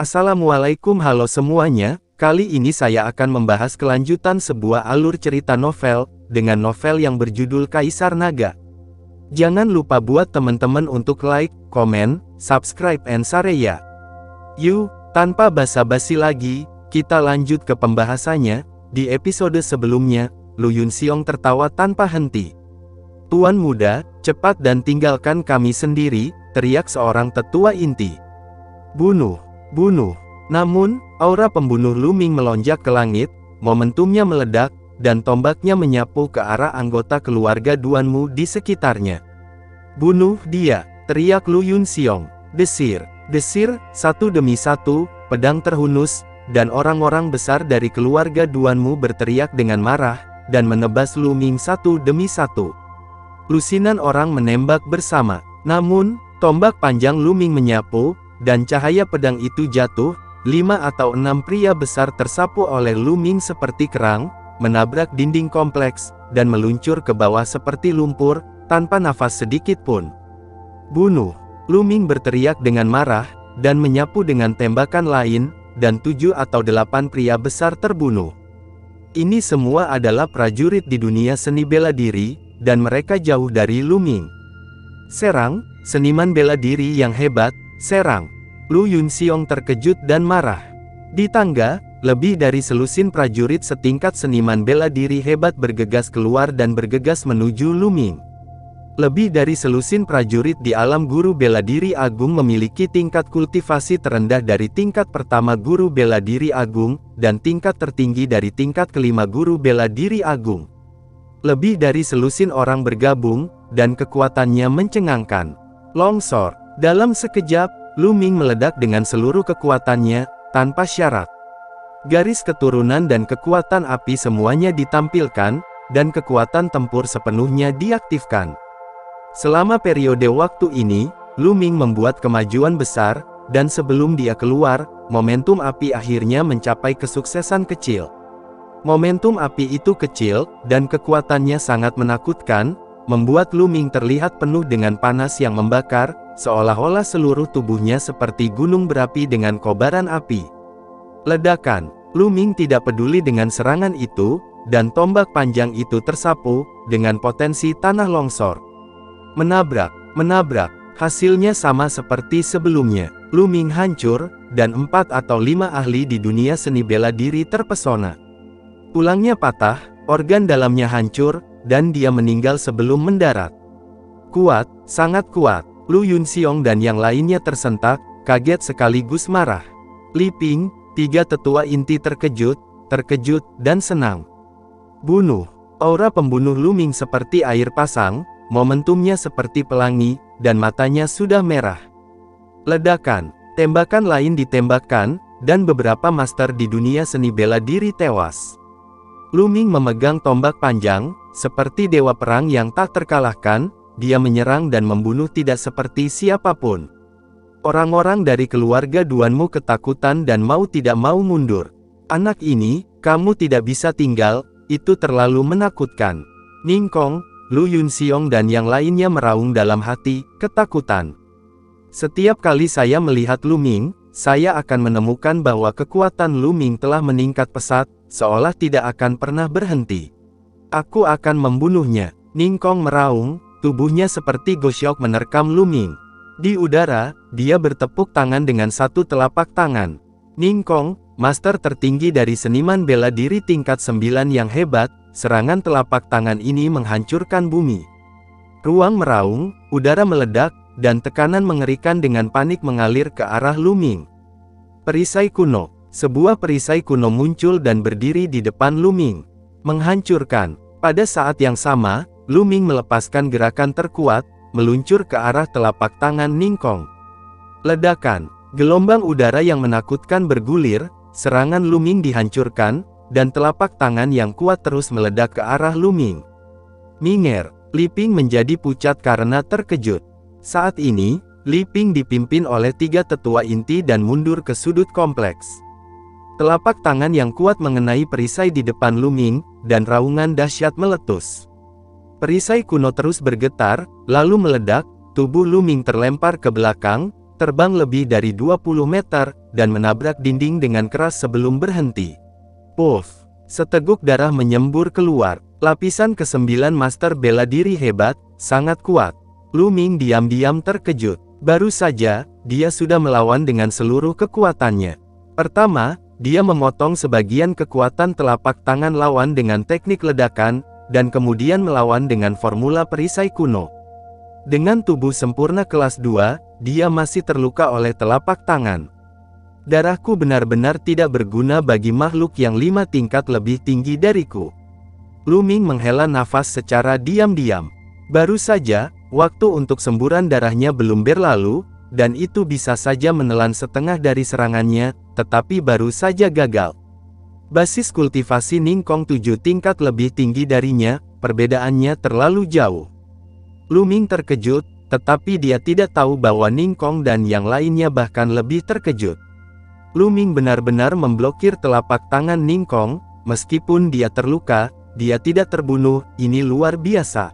Assalamualaikum, halo semuanya. Kali ini saya akan membahas kelanjutan sebuah alur cerita novel, dengan novel yang berjudul Kaisar Naga. Jangan lupa buat teman-teman untuk like, komen, subscribe, and share ya. Yuk, tanpa basa-basi lagi, kita lanjut ke pembahasannya. Di episode sebelumnya, Lu Yunxiong tertawa tanpa henti. "Tuan muda, cepat dan tinggalkan kami sendiri," teriak seorang tetua inti. "Bunuh! Bunuh!" Namun, aura pembunuh Lu Ming melonjak ke langit, momentumnya meledak, dan tombaknya menyapu ke arah anggota keluarga Duan Mu di sekitarnya. "Bunuh dia!" teriak Lu Yunxiong. Desir, desir, satu demi satu, pedang terhunus, dan orang-orang besar dari keluarga Duan Mu berteriak dengan marah, dan menebas Lu Ming satu demi satu. Lusinan orang menembak bersama, namun, tombak panjang Lu Ming menyapu, dan cahaya pedang itu jatuh. 5 atau 6 pria besar tersapu oleh Lu Ming seperti kerang, menabrak dinding kompleks, dan meluncur ke bawah seperti lumpur, tanpa nafas sedikit pun. "Bunuh!" Lu Ming berteriak dengan marah, dan menyapu dengan tembakan lain, dan 7 atau 8 pria besar terbunuh. Ini semua adalah prajurit di dunia seni bela diri, dan mereka jauh dari Lu Ming. "Serang, seniman bela diri yang hebat, serang!" Lu Yunxiong terkejut dan marah. Di tangga, lebih dari selusin prajurit setingkat seniman bela diri hebat bergegas keluar dan bergegas menuju Lu Ming. Lebih dari selusin prajurit di alam guru bela diri agung memiliki tingkat kultivasi terendah dari tingkat pertama guru bela diri agung, dan tingkat tertinggi dari tingkat kelima guru bela diri agung. Lebih dari selusin orang bergabung, dan kekuatannya mencengangkan. Longsor. Dalam sekejap, Lu Ming meledak dengan seluruh kekuatannya, tanpa syarat. Garis keturunan dan kekuatan api semuanya ditampilkan, dan kekuatan tempur sepenuhnya diaktifkan. Selama periode waktu ini, Lu Ming membuat kemajuan besar, dan sebelum dia keluar, momentum api akhirnya mencapai kesuksesan kecil. Momentum api itu kecil, dan kekuatannya sangat menakutkan, membuat Lu Ming terlihat penuh dengan panas yang membakar, seolah-olah seluruh tubuhnya seperti gunung berapi dengan kobaran api. Ledakan. Lu Ming tidak peduli dengan serangan itu, dan tombak panjang itu tersapu, dengan potensi tanah longsor. Menabrak, menabrak, hasilnya sama seperti sebelumnya. Lu Ming hancur, dan 4 atau 5 ahli di dunia seni bela diri terpesona. Tulangnya patah, organ dalamnya hancur, dan dia meninggal sebelum mendarat. Kuat, sangat kuat. Lu Yunxiong dan yang lainnya tersentak, kaget sekaligus marah. Li Ping, 3 tetua inti terkejut, dan senang. Bunuh. Aura pembunuh Lu Ming seperti air pasang, momentumnya seperti pelangi, dan matanya sudah merah. Ledakan. Tembakan lain ditembakkan, dan beberapa master di dunia seni bela diri tewas. Lu Ming memegang tombak panjang, seperti dewa perang yang tak terkalahkan. Dia menyerang dan membunuh tidak seperti siapapun. Orang-orang dari keluarga Duan Mu ketakutan dan mau tidak mau mundur. "Anak ini, kamu tidak bisa tinggal, itu terlalu menakutkan." Ning Kong, Lu Yunxiong dan yang lainnya meraung dalam hati, ketakutan. "Setiap kali saya melihat Lu Ming, saya akan menemukan bahwa kekuatan Lu Ming telah meningkat pesat, seolah tidak akan pernah berhenti. Aku akan membunuhnya." Ning Kong meraung, tubuhnya seperti gosok menerkam Lu Ming. Di udara, dia bertepuk tangan dengan satu telapak tangan. "Ning Kong, master tertinggi dari seniman bela diri tingkat 9 yang hebat, serangan telapak tangan ini menghancurkan bumi." Ruang meraung, udara meledak, dan tekanan mengerikan dengan panik mengalir ke arah Lu Ming. Perisai kuno. Sebuah perisai kuno muncul dan berdiri di depan Lu Ming. Menghancurkan. Pada saat yang sama, Lu Ming melepaskan gerakan terkuat, meluncur ke arah telapak tangan Ning Kong. Ledakan. Gelombang udara yang menakutkan bergulir, serangan Lu Ming dihancurkan, dan telapak tangan yang kuat terus meledak ke arah Lu Ming. Minger. Li Ping menjadi pucat karena terkejut. Saat ini, Li Ping dipimpin oleh 3 tetua inti dan mundur ke sudut kompleks. Telapak tangan yang kuat mengenai perisai di depan Lu Ming, dan raungan dahsyat meletus. Perisai kuno terus bergetar, lalu meledak, tubuh Lu Ming terlempar ke belakang, terbang lebih dari 20 meter, dan menabrak dinding dengan keras sebelum berhenti. Puff! Seteguk darah menyembur keluar. Lapisan ke-9 master bela diri hebat, sangat kuat. Lu Ming diam-diam terkejut. Baru saja, dia sudah melawan dengan seluruh kekuatannya. Pertama, dia memotong sebagian kekuatan telapak tangan lawan dengan teknik ledakan, dan kemudian melawan dengan formula perisai kuno. Dengan tubuh sempurna kelas 2, dia masih terluka oleh telapak tangan. Darahku benar-benar tidak berguna bagi makhluk yang 5 tingkat lebih tinggi dariku. Lu Ming menghela nafas secara diam-diam. Baru saja, waktu untuk semburan darahnya belum berlalu, dan itu bisa saja menelan setengah dari serangannya, tetapi baru saja gagal. Basis kultivasi Ningkong 7 tingkat lebih tinggi darinya, perbedaannya terlalu jauh. Lu Ming terkejut, tetapi dia tidak tahu bahwa Ningkong dan yang lainnya bahkan lebih terkejut. Lu Ming benar-benar memblokir telapak tangan Ningkong, meskipun dia terluka, dia tidak terbunuh, ini luar biasa.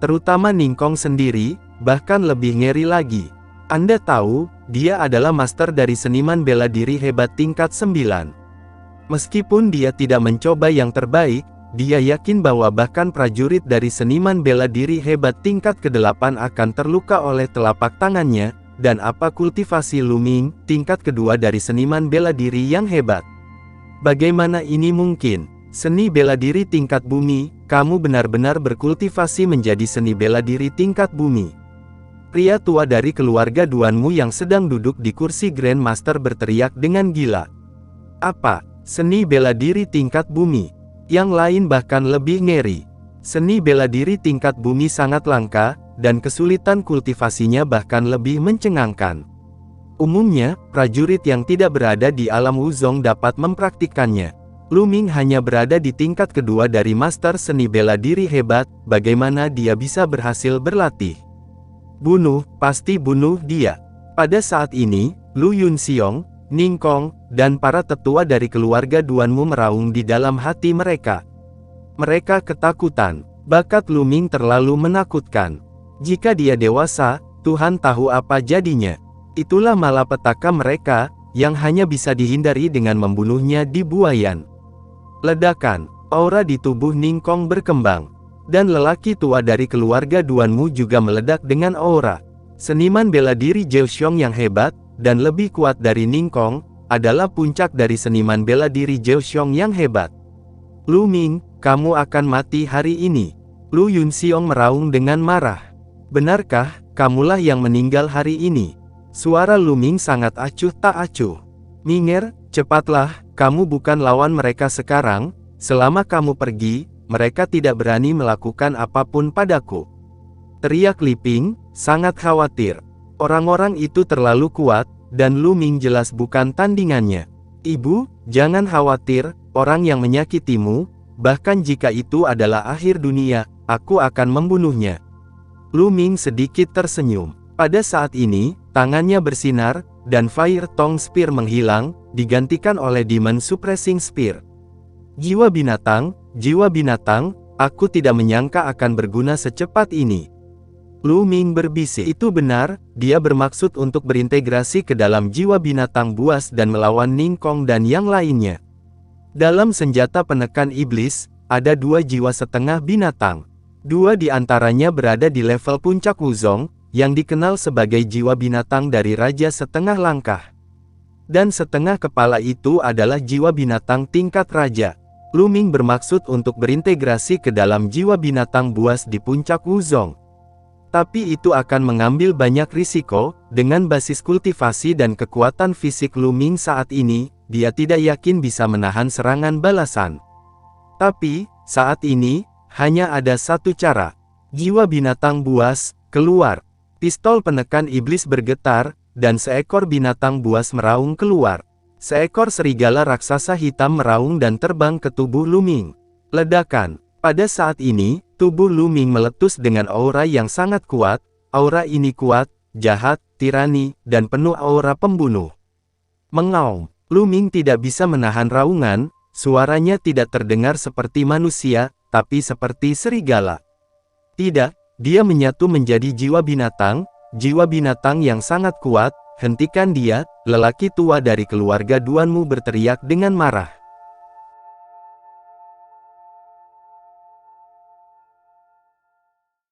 Terutama Ningkong sendiri, bahkan lebih ngeri lagi. Anda tahu, dia adalah master dari seniman bela diri hebat tingkat 9. Meskipun dia tidak mencoba yang terbaik, dia yakin bahwa bahkan prajurit dari seniman bela diri hebat tingkat ke-8 akan terluka oleh telapak tangannya, dan apa kultivasi Lu Ming, tingkat kedua dari seniman bela diri yang hebat. Bagaimana ini mungkin? Seni bela diri tingkat bumi, kamu benar-benar berkultivasi menjadi seni bela diri tingkat bumi. Pria tua dari keluarga Duanmu yang sedang duduk di kursi Grand Master berteriak dengan gila. Apa? Seni bela diri tingkat bumi? Yang lain bahkan lebih ngeri. Seni bela diri tingkat bumi sangat langka, dan kesulitan kultivasinya bahkan lebih mencengangkan. Umumnya, prajurit yang tidak berada di alam Wuzong dapat mempraktikkannya. Lu Ming hanya berada di tingkat kedua dari master seni bela diri hebat, bagaimana dia bisa berhasil berlatih? Bunuh, pasti bunuh dia. Pada saat ini, Lu Yunxiong, Ningkong, dan para tetua dari keluarga Duanmu meraung di dalam hati mereka. Mereka ketakutan. Bakat Lu Ming terlalu menakutkan. Jika dia dewasa, Tuhan tahu apa jadinya. Itulah malapetaka mereka, yang hanya bisa dihindari dengan membunuhnya di buayan. Ledakan, aura di tubuh Ningkong berkembang. Dan lelaki tua dari keluarga Duanmu juga meledak dengan aura. Seniman bela diri Zhao Xiong yang hebat, dan lebih kuat dari Ningkong, adalah puncak dari seniman bela diri Zhao Xiong yang hebat. Lu Ming, kamu akan mati hari ini. Lu Yunxiong meraung dengan marah. Benarkah, kamulah yang meninggal hari ini? Suara Lu Ming sangat acuh tak acuh. Minger, cepatlah, kamu bukan lawan mereka sekarang, selama kamu pergi, mereka tidak berani melakukan apapun padaku. Teriak Li Ping, sangat khawatir. Orang-orang itu terlalu kuat, dan Lu Ming jelas bukan tandingannya. Ibu, jangan khawatir, orang yang menyakitimu, bahkan jika itu adalah akhir dunia, aku akan membunuhnya. Lu Ming sedikit tersenyum. Pada saat ini, tangannya bersinar, dan Fire Tong Spear menghilang, digantikan oleh Demon Suppressing Spear. Jiwa binatang, aku tidak menyangka akan berguna secepat ini. Lu Ming berbisik. Itu benar, dia bermaksud untuk berintegrasi ke dalam jiwa binatang buas dan melawan Ningkong dan yang lainnya. Dalam senjata penekan iblis, ada 2 jiwa setengah binatang. 2 di antaranya berada di level puncak Wuzong, yang dikenal sebagai jiwa binatang dari Raja Setengah Langkah. Dan setengah kepala itu adalah jiwa binatang tingkat Raja. Lu Ming bermaksud untuk berintegrasi ke dalam jiwa binatang buas di puncak Wuzong. Tapi itu akan mengambil banyak risiko, dengan basis kultivasi dan kekuatan fisik Lu Ming saat ini, dia tidak yakin bisa menahan serangan balasan. Tapi, saat ini, hanya ada satu cara. Jiwa binatang buas, keluar. Pistol penekan iblis bergetar, dan seekor binatang buas meraung keluar. Seekor serigala raksasa hitam meraung dan terbang ke tubuh Lu Ming. Ledakan. Pada saat ini, tubuh Lu Ming meletus dengan aura yang sangat kuat. Aura ini kuat, jahat, tirani, dan penuh aura pembunuh. Mengaum. Lu Ming tidak bisa menahan raungan, suaranya tidak terdengar seperti manusia, tapi seperti serigala. Tidak, dia menyatu menjadi jiwa binatang yang sangat kuat, Hentikan dia, lelaki tua dari keluarga Duanmu berteriak dengan marah.